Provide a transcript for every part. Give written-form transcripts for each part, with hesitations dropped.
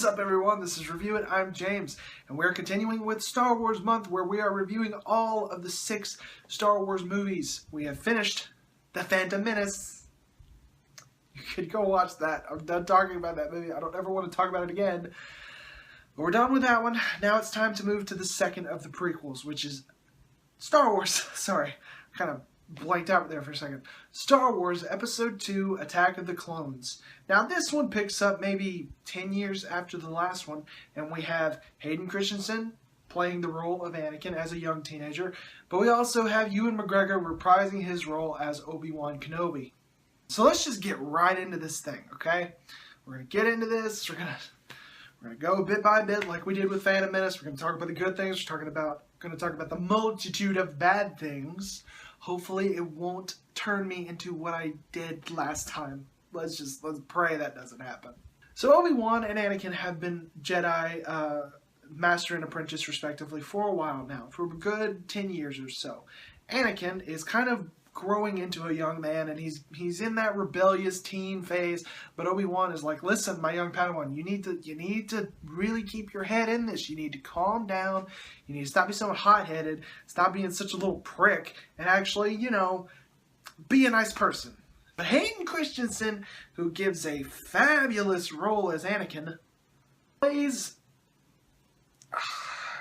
What's up, everyone? This is Review It. I'm James, and we're continuing with Star Wars Month, where we are reviewing all of the 6 Star Wars movies. We have finished The Phantom Menace. You could go watch that. I'm done talking about that movie. I don't ever want to talk about it again. But we're done with that one. Now it's time to move to the second of the prequels, which is Star Wars. Sorry, kind of blanked out there for a second. Star Wars Episode 2, Attack of the Clones. Now this one picks up maybe 10 years after the last one, and we have Hayden Christensen playing the role of Anakin as a young teenager, but we also have Ewan McGregor reprising his role as Obi-Wan Kenobi. So let's just get right into this thing, okay? We're going to get into this. We're going to go bit by bit like we did with Phantom Menace. We're going to talk about the good things. We're going to talk about the multitude of bad things. Hopefully it won't turn me into what I did last time. Let's pray that doesn't happen. So Obi-Wan and Anakin have been Jedi Master and Apprentice respectively for a while now, for a good 10 years or so. Anakin is kind of growing into a young man, and he's in that rebellious teen phase, but Obi-Wan is like, listen, my young Padawan, you need to really keep your head in this. You need to calm down. You need to stop being so hot-headed, stop being such a little prick, and actually, you know, be a nice person. But Hayden Christensen, who gives a fabulous role as Anakin, plays...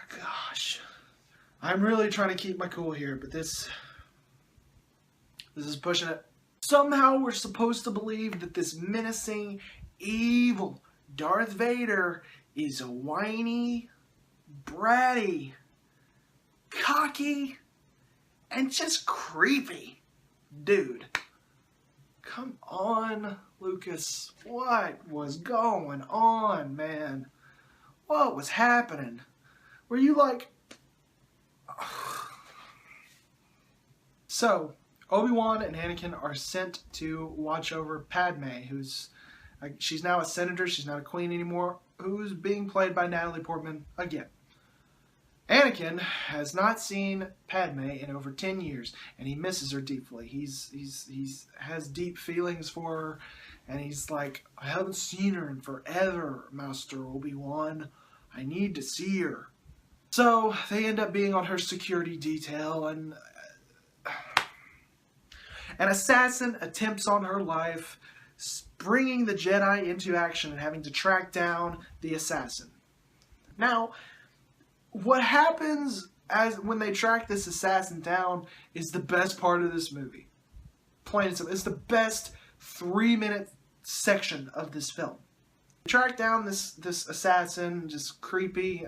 gosh. I'm really trying to keep my cool here, but this is pushing it. Somehow we're supposed to believe that this menacing, evil Darth Vader is a whiny, bratty, cocky, and just creepy dude. Come on, Lucas. What was going on, man? What was happening? Were you like... So, Obi-Wan and Anakin are sent to watch over Padme, she's now a senator, she's not a queen anymore, who's being played by Natalie Portman again. Anakin has not seen Padme in over 10 years, and he misses her deeply. He has deep feelings for her, and he's like, I haven't seen her in forever, Master Obi-Wan. I need to see her. So they end up being on her security detail, and an assassin attempts on her life, bringing the Jedi into action and having to track down the assassin. Now, what happens when they track this assassin down is the best part of this movie. Plain and simple. It's the best 3-minute section of this film. They track down this assassin, just creepy.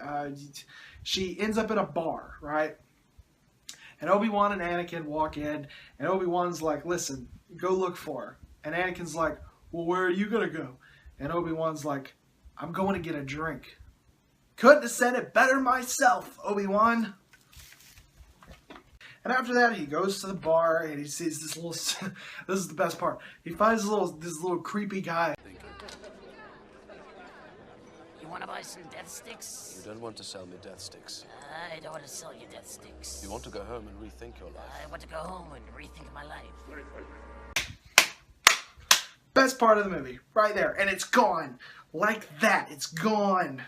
She ends up in a bar, right? And Obi-Wan and Anakin walk in, and Obi-Wan's like, listen, go look for her. And Anakin's like, well, where are you going to go? And Obi-Wan's like, I'm going to get a drink. Couldn't have said it better myself, Obi-Wan. And after that, he goes to the bar, and he sees this little... this is the best part. He finds this little creepy guy. You want to buy some death sticks? You don't want to sell me death sticks. I don't want to sell you death sticks. You want to go home and rethink your life. I want to go home and rethink my life. Best part of the movie, right there. And it's gone. Like that. It's gone.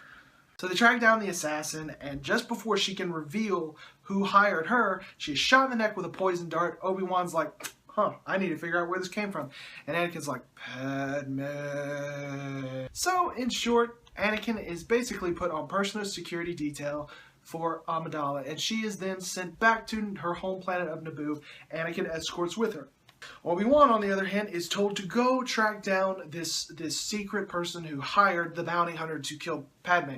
So they track down the assassin, and just before she can reveal who hired her, she's shot in the neck with a poison dart. Obi-Wan's like, I need to figure out where this came from. And Anakin's like, Padme. So, in short, Anakin is basically put on personal security detail for Amidala, and she is then sent back to her home planet of Naboo. Anakin escorts with her. Obi-Wan, on the other hand, is told to go track down this secret person who hired the bounty hunter to kill Padme.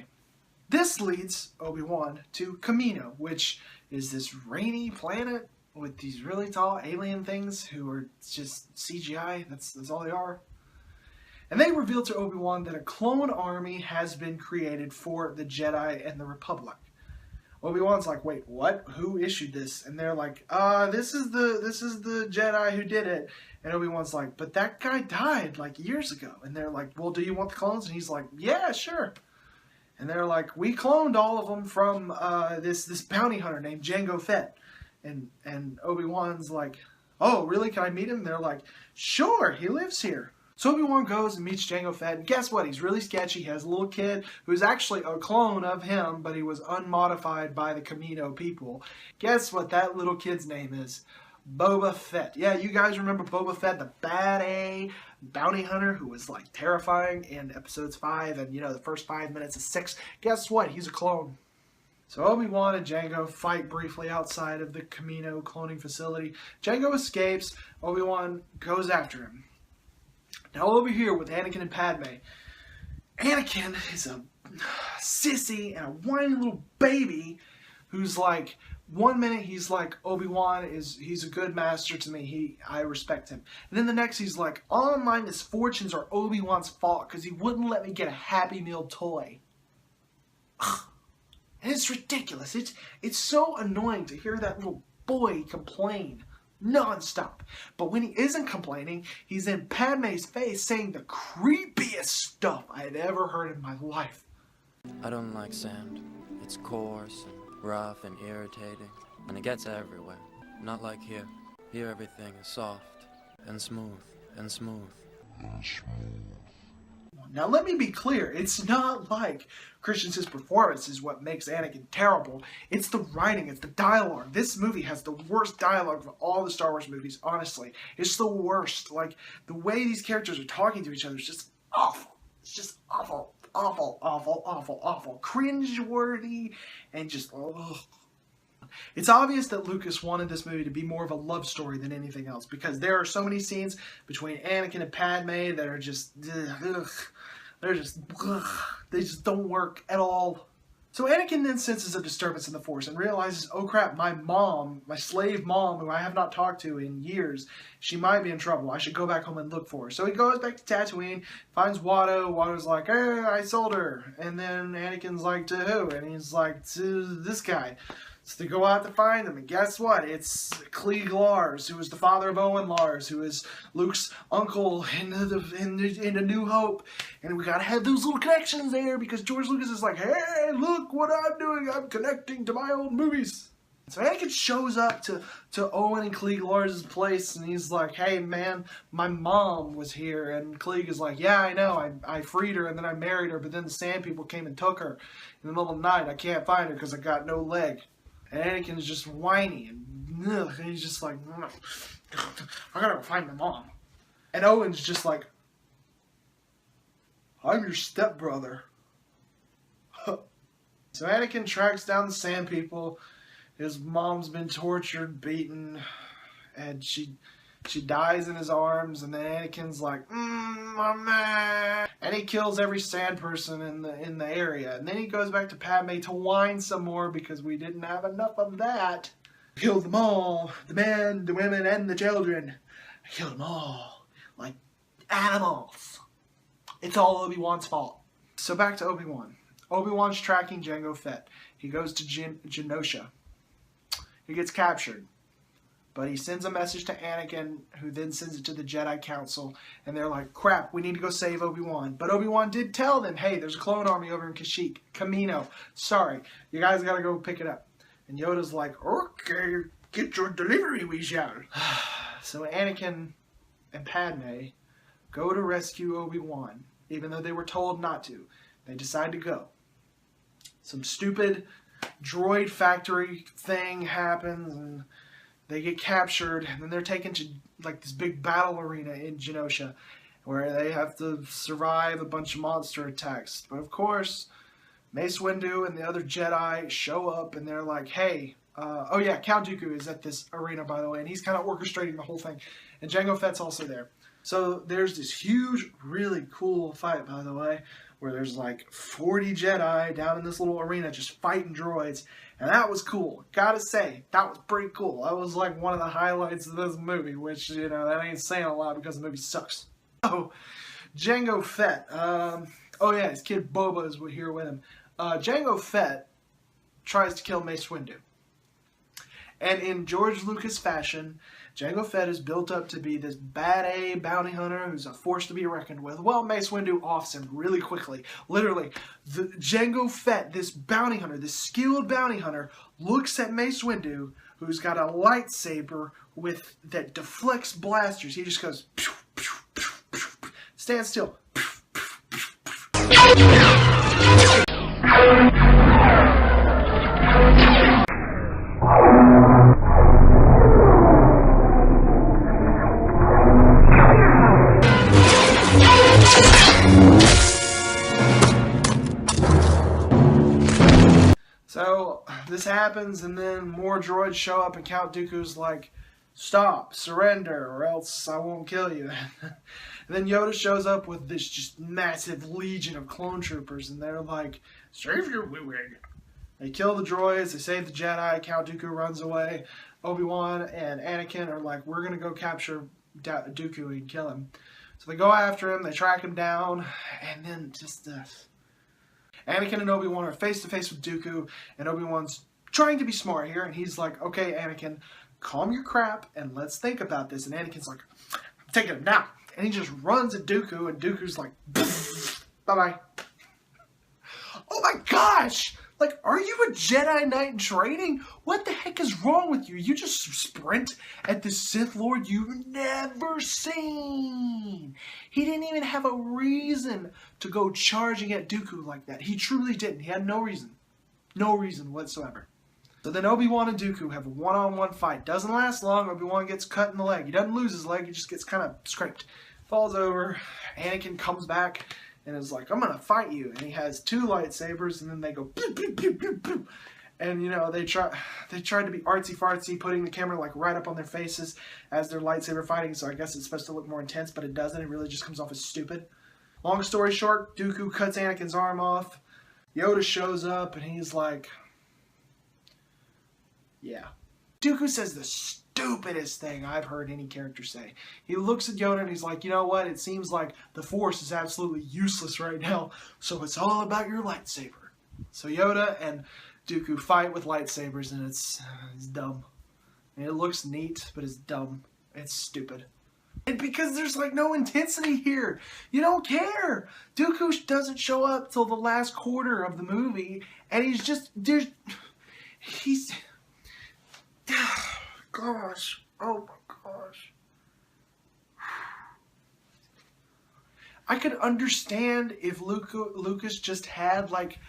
This leads Obi-Wan to Kamino, which is this rainy planet with these really tall alien things who are just CGI. That's all they are. And they reveal to Obi-Wan that a clone army has been created for the Jedi and the Republic. Obi-Wan's like, wait, what? Who issued this? And they're like, this is the Jedi who did it. And Obi-Wan's like, but that guy died like years ago. And they're like, well, do you want the clones? And he's like, yeah, sure. And they're like, we cloned all of them from this bounty hunter named Jango Fett. And Obi-Wan's like, oh, really? Can I meet him? And they're like, sure, he lives here. So Obi-Wan goes and meets Jango Fett, and guess what? He's really sketchy. He has a little kid who's actually a clone of him, but he was unmodified by the Kamino people. Guess what that little kid's name is? Boba Fett. Yeah, you guys remember Boba Fett, the bad A bounty hunter who was like terrifying in episodes 5 and, you know, the first 5 minutes of 6. Guess what? He's a clone. So Obi-Wan and Jango fight briefly outside of the Kamino cloning facility. Jango escapes. Obi-Wan goes after him. Now over here with Anakin and Padme. Anakin is a sissy and a whiny little baby who's like, one minute he's like, Obi-Wan he's a good master to me. I respect him. And then the next he's like, all my misfortunes are Obi-Wan's fault because he wouldn't let me get a Happy Meal toy. And it's ridiculous. It's so annoying to hear that little boy complain non-stop. But when he isn't complaining, he's in Padme's face saying the creepiest stuff I'd ever heard in my life. I don't like sand. It's coarse and rough and irritating, and it gets everywhere. Not like here. Here everything is soft and smooth and smooth. Now let me be clear, it's not like Christensen's performance is what makes Anakin terrible. It's the writing, it's the dialogue. This movie has the worst dialogue of all the Star Wars movies, honestly. It's the worst. Like, the way these characters are talking to each other is just awful. It's just awful, awful, awful, awful, awful. Cringe-worthy and just, ugh. It's obvious that Lucas wanted this movie to be more of a love story than anything else because there are so many scenes between Anakin and Padme that are just, ugh, they're just, ugh, they just don't work at all. So Anakin then senses a disturbance in the Force and realizes, oh crap, my mom, my slave mom, who I have not talked to in years, she might be in trouble. I should go back home and look for her. So he goes back to Tatooine, finds Watto. Watto's like, hey, I sold her. And then Anakin's like, to who? And he's like, to this guy. So they go out to find them, and guess what? It's Cliegg Lars, who is the father of Owen Lars, who is Luke's uncle in A New Hope. And we gotta have those little connections there because George Lucas is like, hey, look what I'm doing. I'm connecting to my old movies. So Anakin shows up to Owen and Cliegg Lars' place, and he's like, hey, man, my mom was here. And Cliegg is like, yeah, I know. I freed her, and then I married her, but then the Sand People came and took her. In the middle of the night, I can't find her because I got no leg. And Anakin's just whiny and he's just like, I gotta go find my mom. And Owen's just like, I'm your stepbrother. So Anakin tracks down the Sand People. His mom's been tortured, beaten, and she dies in his arms. And then Anakin's like, my man. And he kills every sand person in the area. And then he goes back to Padme to whine some more because we didn't have enough of that. I killed them all. The men, the women, and the children. I killed them all. Like animals. It's all Obi-Wan's fault. So back to Obi-Wan. Obi-Wan's tracking Jango Fett. He goes to Genosha. He gets captured. But he sends a message to Anakin, who then sends it to the Jedi Council. And they're like, crap, we need to go save Obi-Wan. But Obi-Wan did tell them, hey, there's a clone army over in Kashyyyk. Kamino. Sorry, you guys gotta go pick it up. And Yoda's like, okay, get your delivery, we shall. So Anakin and Padme go to rescue Obi-Wan, even though they were told not to. They decide to go. Some stupid droid factory thing happens, and they get captured, and then they're taken to like this big battle arena in Genosha, where they have to survive a bunch of monster attacks. But of course, Mace Windu and the other Jedi show up, and they're like, hey, oh yeah, Count Dooku is at this arena, by the way, and he's kind of orchestrating the whole thing. And Jango Fett's also there. So there's this huge, really cool fight, by the way, where there's like 40 Jedi down in this little arena just fighting droids. And that was cool. Gotta say, that was pretty cool. That was like one of the highlights of this movie, which, you know, that ain't saying a lot because the movie sucks. Oh, Jango Fett. Oh yeah, his kid Boba is here with him. Jango Fett tries to kill Mace Windu. And in George Lucas fashion, Jango Fett is built up to be this bad A bounty hunter who's a force to be reckoned with. Well, Mace Windu offs him really quickly. Literally, Jango Fett, this bounty hunter, this skilled bounty hunter, looks at Mace Windu, who's got a lightsaber that deflects blasters. He just goes, pew, pew, pew, pew, pew. stand still. So this happens, and then more droids show up, and Count Dooku's like, "Stop, surrender, or else I won't kill you." And then Yoda shows up with this just massive legion of clone troopers, and they're like, "Save your wig." They kill the droids, they save the Jedi, Count Dooku runs away. Obi-Wan and Anakin are like, "We're gonna go capture Dooku and kill him." So they go after him, they track him down, and then just Anakin and Obi-Wan are face to face with Dooku, and Obi-Wan's trying to be smart here, and he's like, "Okay, Anakin, calm your crap, and let's think about this." And Anakin's like, "I'm taking him now." And he just runs at Dooku, and Dooku's like, "Bye-bye." Oh my gosh! Like, are you a Jedi Knight in training? What the heck is wrong with you? You just sprint at the Sith Lord you've never seen. He didn't even have a reason to go charging at Dooku like that. He truly didn't. He had no reason. No reason whatsoever. So then Obi-Wan and Dooku have a one-on-one fight. Doesn't last long. Obi-Wan gets cut in the leg. He doesn't lose his leg. He just gets kind of scraped. Falls over. Anakin comes back and is like, "I'm going to fight you." And he has two lightsabers, and then they go pew, pew, pew, pew, pew. And, you know, they tried to be artsy-fartsy, putting the camera, like, right up on their faces as they're lightsaber fighting, so I guess it's supposed to look more intense, but it doesn't. It really just comes off as stupid. Long story short, Dooku cuts Anakin's arm off. Yoda shows up, and he's like, yeah. Dooku says the stupidest thing I've heard any character say. He looks at Yoda and he's like, "You know what? It seems like the Force is absolutely useless right now, so it's all about your lightsaber." So Yoda and Dooku fight with lightsabers, and it's dumb. And it looks neat, but it's dumb. It's stupid. And because there's like no intensity here. You don't care. Dooku doesn't show up till the last quarter of the movie, and he's gosh, oh my gosh. I could understand if Lucas just had like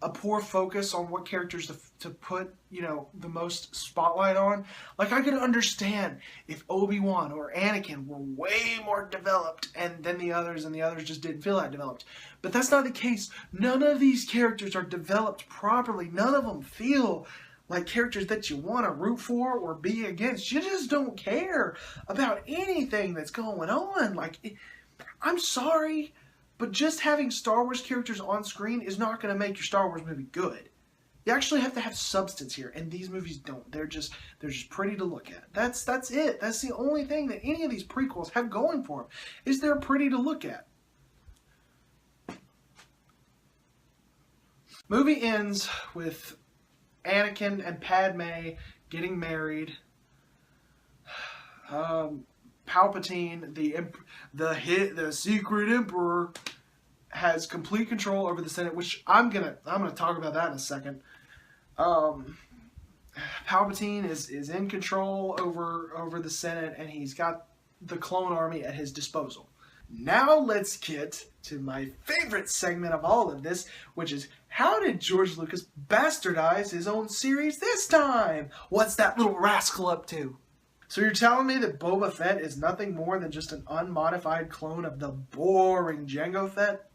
a poor focus on what characters to put, you know, the most spotlight on. Like, I could understand if Obi-Wan or Anakin were way more developed and then the others, and the others just didn't feel that developed. But that's not the case. None of these characters are developed properly. None of them feel like characters that you want to root for or be against. You just don't care about anything that's going on. Like, I'm sorry, but just having Star Wars characters on screen is not going to make your Star Wars movie good. You actually have to have substance here, and these movies don't. They're just pretty to look at. That's it. That's the only thing that any of these prequels have going for them, is they're pretty to look at. Movie ends with Anakin and Padme getting married. Palpatine, the secret emperor, has complete control over the Senate, which I'm gonna talk about that in a second. Palpatine is in control over the Senate, and he's got the clone army at his disposal. Now let's get to my favorite segment of all of this, which is, how did George Lucas bastardize his own series this time? What's that little rascal up to? So you're telling me that Boba Fett is nothing more than just an unmodified clone of the boring Jango Fett?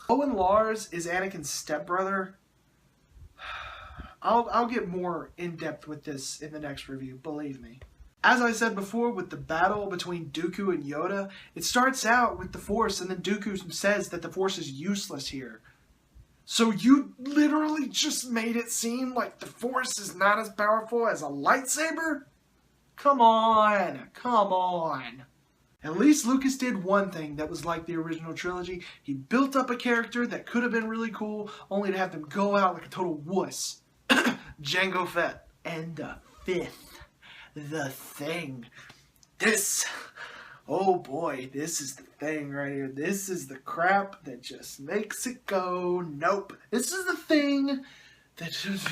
Owen Lars is Anakin's stepbrother. I'll get more in-depth with this in the next review, believe me. As I said before, with the battle between Dooku and Yoda, it starts out with the Force, and then Dooku says that the Force is useless here. So you literally just made it seem like the Force is not as powerful as a lightsaber? Come on, come on. At least Lucas did one thing that was like the original trilogy. He built up a character that could have been really cool, only to have them go out like a total wuss. Jango Fett. And the fifth, the thing. This, oh boy, this is the thing right here. This is the crap that just makes it go, nope. This is the thing that just...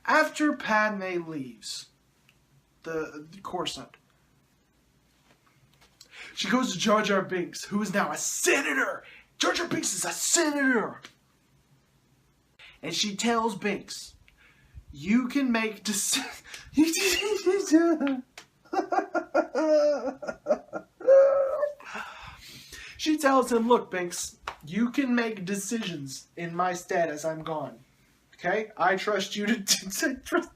After Padme leaves, the Coruscant. She goes to Jar Jar Binks, who is now a senator. Jar Jar Binks is a senator. And she tells Binks, you can make decisions. She tells him, look, Binks, you can make decisions in my stead as I'm gone. Okay? I trust you to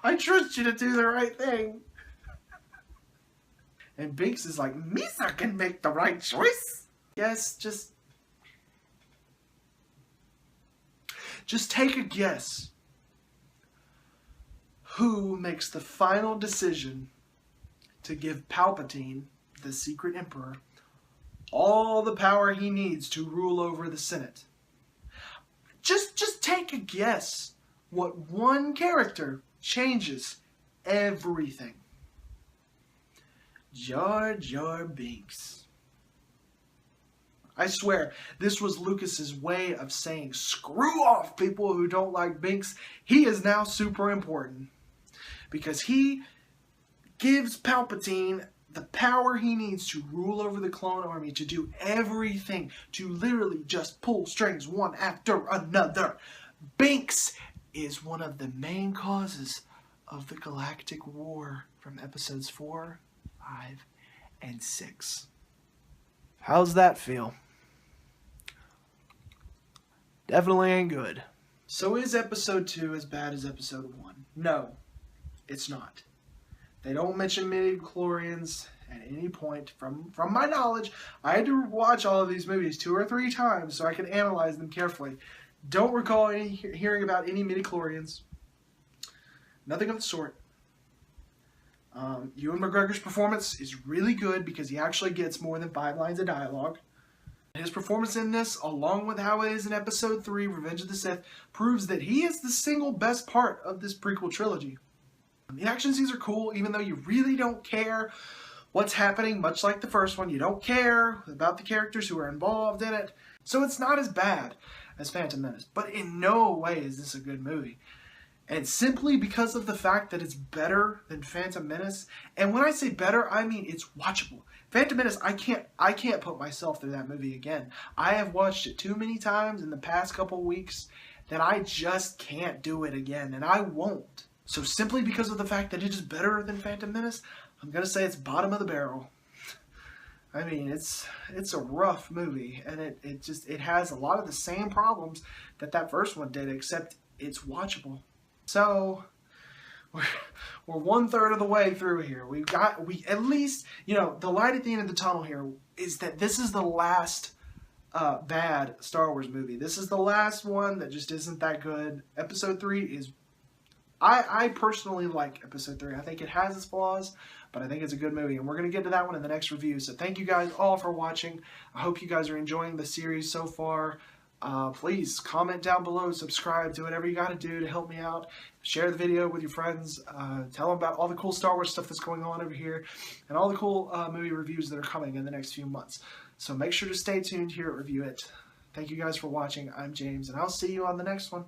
I trust you to do the right thing. And Binks is like, Misa can make the right choice. Yes, just take a guess. Who makes the final decision to give Palpatine, the secret emperor, all the power he needs to rule over the Senate? Just take a guess what one character changes everything. Jar Jar Binks. I swear, this was Lucas's way of saying, screw off people who don't like Binks. He is now super important. Because he gives Palpatine the power he needs to rule over the clone army, to do everything, to literally just pull strings one after another. Binks is one of the main causes of the Galactic War from episodes 4, 5, and 6. How's that feel? Definitely ain't good. So is episode 2 as bad as episode 1? No, it's not. They don't mention midi-chlorians at any point. From my knowledge, I had to watch all of these movies 2 or 3 times so I could analyze them carefully. Don't recall hearing about any midi-chlorians. Nothing of the sort. Ewan McGregor's performance is really good because he actually gets more than 5 lines of dialogue. His performance in this, along with how it is in Episode 3, Revenge of the Sith, proves that he is the single best part of this prequel trilogy. The action scenes are cool, even though you really don't care what's happening, much like the first one. You don't care about the characters who are involved in it. So it's not as bad as Phantom Menace. But in no way is this a good movie. And simply because of the fact that it's better than Phantom Menace. And when I say better, I mean it's watchable. Phantom Menace, I can't put myself through that movie again. I have watched it too many times in the past couple weeks that I just can't do it again. And I won't. So simply because of the fact that it is better than Phantom Menace, I'm going to say it's bottom of the barrel. I mean, it's a rough movie, and it has a lot of the same problems that first one did, except it's watchable. So we're 1/3 of the way through here. We at least, the light at the end of the tunnel here is that this is the last bad Star Wars movie. This is the last one that just isn't that good. Episode 3 is, I personally like Episode 3. I think it has its flaws, but I think it's a good movie, and we're going to get to that one in the next review. So thank you guys all for watching. I hope you guys are enjoying the series so far. Please comment down below, subscribe, do whatever you got to do to help me out. Share the video with your friends. Tell them about all the cool Star Wars stuff that's going on over here, and all the cool movie reviews that are coming in the next few months. So make sure to stay tuned here at ReviewIt. Thank you guys for watching. I'm James, and I'll see you on the next one.